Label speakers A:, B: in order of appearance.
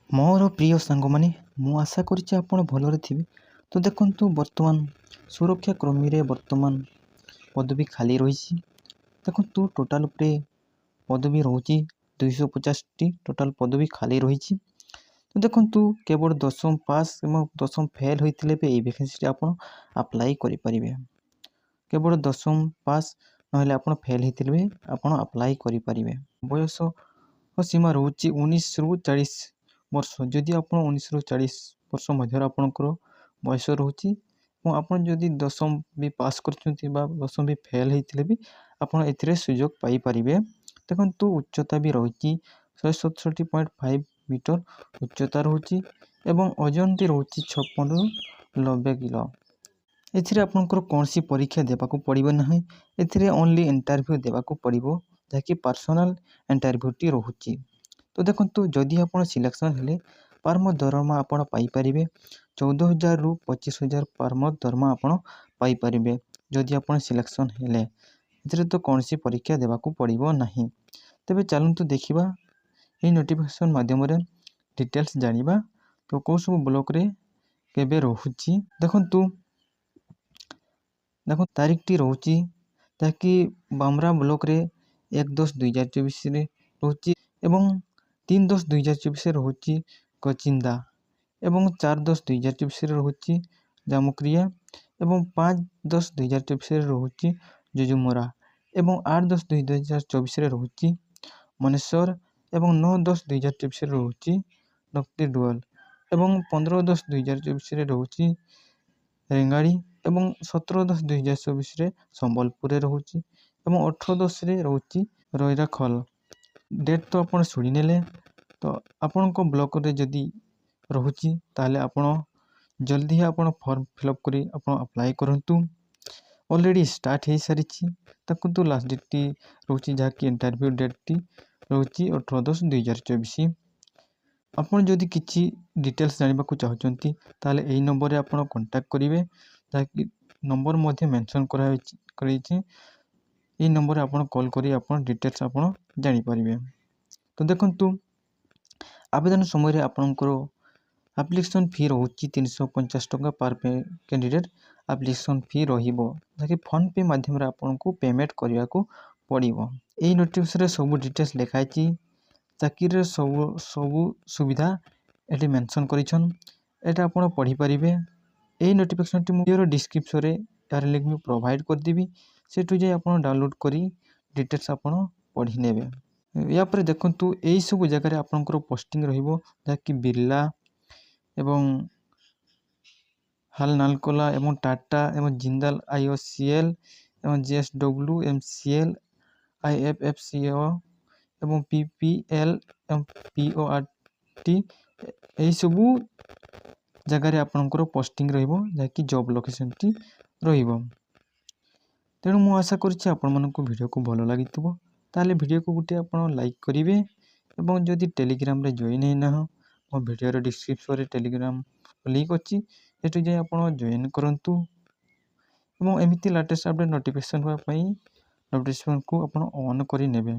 A: ମୋର ପ୍ରିୟ ସାଙ୍ଗମାନେ, ମୁଁ ଆଶା କରିଛି ଆପଣ ଭଲରେ ଥିବେ। ତ ଦେଖନ୍ତୁ, ବର୍ତ୍ତମାନ ସୁରକ୍ଷା କର୍ମୀରେ ପଦବୀ ଖାଲି ରହିଛି। ଦେଖନ୍ତୁ, ଟୋଟାଲ ଉପରେ ପଦବୀ ରହୁଛି 250ଟି ଟୋଟାଲ ପଦବୀ ଖାଲି ରହିଛି। ତ ଦେଖନ୍ତୁ, କେବଳ 10ମ ପାସ୍ ଏବଂ 10ମ ଫେଲ୍ ହୋଇଥିଲେ ବି ଏହି ଭ୍ୟାକେନ୍ସିରେ ଆପଣ ଆପ୍ଲାଏ କରିପାରିବେ। କେବଳ 10ମ ପାସ୍ ନହେଲେ ଆପଣ ଫେଲ୍ ହୋଇଥିଲେ ବି ଆପଣ ଆପ୍ଲାଏ କରିପାରିବେ। ବୟସ ସୀମା ରହୁଛି 19ରୁ 40 ବର୍ଷ। ଯଦି ଆପଣ 19ରୁ 40 ବର୍ଷ ମଧ୍ୟରେ ଆପଣଙ୍କର ବୟସ ରହୁଛି ଏବଂ ଆପଣ ଯଦି 10ମ ବି ପାସ୍ କରିଛନ୍ତି ବା 10ମ ବି ଫେଲ୍ ହୋଇଥିଲେ ବି ଆପଣ ଏଥିରେ ସୁଯୋଗ ପାଇପାରିବେ। ଦେଖନ୍ତୁ, ଉଚ୍ଚତା ବି ରହିଛି 167.5 ମିଟର ଉଚ୍ଚତା ରହୁଛି ଏବଂ ଓଜନଟି ରହୁଛି 56ରୁ 90 କିଲୋ। ଏଥିରେ ଆପଣଙ୍କର କୌଣସି ପରୀକ୍ଷା ଦେବାକୁ ପଡ଼ିବ ନାହିଁ। ଏଥିରେ ଓନ୍ଲି ଇଣ୍ଟରଭ୍ୟୁ ଦେବାକୁ ପଡ଼ିବ, ଯାହାକି ପର୍ସନାଲ ଇଣ୍ଟରଭ୍ୟୁଟି ରହୁଛି। ତ ଦେଖନ୍ତୁ, ଯଦି ଆପଣ ସିଲେକ୍ସନ୍ ହେଲେ ପାର୍ ମନ୍ଥ ଦରମା ଆପଣ ପାଇପାରିବେ 14,000ରୁ 25,000 ପାର୍ ମନ୍ଥ ଦରମା ଆପଣ ପାଇପାରିବେ ଯଦି ଆପଣ ସିଲେକ୍ସନ୍ ହେଲେ। ଏଥିରେ ତ କୌଣସି ପରୀକ୍ଷା ଦେବାକୁ ପଡ଼ିବ ନାହିଁ। ତେବେ ଚାଲନ୍ତୁ ଦେଖିବା ଏହି ନୋଟିଫିକେସନ୍ ମାଧ୍ୟମରେ ଡିଟେଲ୍ସ ଜାଣିବା। ତ କେଉଁ ସବୁ ବ୍ଲକରେ କେବେ ରହୁଛି ଦେଖନ୍ତୁ ତାରିଖଟି ରହୁଛି, ଯାହାକି ବାମ୍ରା ବ୍ଲକରେ 1/10/2024ରେ ରହୁଛି ଏବଂ 3/10/2024ରେ ରହୁଛି କଚିନ୍ଦା ଏବଂ 4/10/2024ରେ ରହୁଛି ଜାମୁକ୍ରିୟା ଏବଂ 5/10/2024ରେ ରହୁଛି ଜୁଜୁମରା ଏବଂ 8/10/2024ରେ ରହୁଛି ମନେଶ୍ୱର ଏବଂ 9/10/2024ରେ ରହୁଛି ନକ୍ତିଡୁଆଲ ଏବଂ 15/10/2024ରେ ରହୁଛି ରେଙ୍ଗାଡ଼ି ଏବଂ 17/10/2024ରେ ସମ୍ବଲପୁରରେ ରହୁଛି ଏବଂ 18/10ରେ ରହୁଛି ରଇରାଖୋଲ। ଡେଟ୍ ତ ଆପଣ ଶୁଣିନେଲେ। ତ ଆପଣଙ୍କ ବ୍ଲକରେ ଯଦି ରହୁଛି ତାହେଲେ ଆପଣ ଜଲ୍ଦି ଆପଣ ଫର୍ମ ଫିଲ୍ଅପ୍ କରି ଆପଣ ଆପ୍ଲାଏ କରନ୍ତୁ। ଅଲରେଡ଼ି ଷ୍ଟାର୍ଟ ହୋଇସାରିଛି। ଦେଖନ୍ତୁ, ଲାଷ୍ଟ ଡେଟ୍ଟି ରହୁଛି, ଯାହାକି ଇଣ୍ଟରଭ୍ୟୁ ଡେଟ୍ଟି ରହୁଛି 18/10/2024। ଆପଣ ଯଦି କିଛି ଡିଟେଲ୍ସ ଜାଣିବାକୁ ଚାହୁଁଛନ୍ତି ତାହେଲେ ଏହି ନମ୍ବରରେ ଆପଣ କଣ୍ଟାକ୍ଟ କରିବେ, ଯାହାକି ନମ୍ବର ମଧ୍ୟ ମେନସନ୍ କରାଯାଇଛି। ଏହି ନମ୍ବରରେ ଆପଣ କଲ୍ କରି ଆପଣ ଡିଟେଲ୍ସ ଆପଣ ଜାଣିପାରିବେ। ତ ଦେଖନ୍ତୁ, ଆବେଦନ ସମୟରେ ଆପଣଙ୍କର ଆପ୍ଲିକେସନ୍ ଫି ରହୁଛି 350 ଟଙ୍କା ପାର୍ କ୍ୟାଣ୍ଡିଡେଟ୍ ଆପ୍ଲିକେସନ୍ ଫି ରହିବ, ଯାହାକି ଫୋନ୍ ପେ ମାଧ୍ୟମରେ ଆପଣଙ୍କୁ ପେମେଣ୍ଟ କରିବାକୁ ପଡ଼ିବ। ଏହି ନୋଟିଫିକେସନ୍ରେ ସବୁ ଡିଟେଲ୍ସ ଲେଖାଯାଇଛି। ଚାକିରିର ସବୁ ସୁବିଧା ଏଠି ମେନସନ୍ କରିଛନ୍। ଏଇଟା ଆପଣ ପଢ଼ିପାରିବେ। ଏହି ନୋଟିଫିକେସନ୍ଟି ମୁଁ ଭିଡ଼ିଓର ଡିସ୍କ୍ରିପ୍ସନରେ ଏହାର ଲିଙ୍କ୍ ମୁଁ ପ୍ରୋଭାଇଡ଼ କରିଦେବି। ସେଠୁ ଯାଇ ଆପଣ ଡାଉନଲୋଡ଼ କରି ଡିଟେଲ୍ସ ଆପଣ ପଢ଼ି ନେବେ। ୟା ପରେ ଦେଖନ୍ତୁ, ଏହିସବୁ ଜାଗାରେ ଆପଣଙ୍କର ପୋଷ୍ଟିଂ ରହିବ, ଯାହାକି ବିର୍ଲା ଏବଂ ହାଲନାଲକୋଲା ଏବଂ ଟାଟା ଏବଂ ଜିନ୍ଦାଲ IOCL ଏବଂ JSW MCL IFFCO ଏବଂ PPL ଏବଂ PORT ଏହିସବୁ ଜାଗାରେ ଆପଣଙ୍କର ପୋଷ୍ଟିଂ ରହିବ, ଯାହାକି ଜବ୍ ଲୋକେସନଟି ରହିବ। ତେଣୁ ମୁଁ ଆଶା କରୁଛି ଆପଣମାନଙ୍କୁ ଭିଡ଼ିଓକୁ ଭଲ ଲାଗିଥିବ। ତାହେଲେ ଭିଡ଼ିଓକୁ ଗୋଟେ ଆପଣ ଲାଇକ୍ କରିବେ ଏବଂ ଯଦି ଟେଲିଗ୍ରାମରେ ଜଏନ୍ ହେଇନାହଁ, ମୋ ଭିଡ଼ିଓର ଡିସ୍କ୍ରିପ୍ସନରେ ଟେଲିଗ୍ରାମ ଲିଙ୍କ୍ ଅଛି, ସେଠୁ ଯାଇ ଆପଣ ଜଏନ୍ କରନ୍ତୁ ଏବଂ ଏମିତି ଲାଟେଷ୍ଟ ଅପଡେଟ୍ ନୋଟିଫିକେସନ୍ ହେବା ପାଇଁ ନୋଟିଫିକେସନ୍କୁ ଆପଣ ଅନ୍ କରି ନେବେ।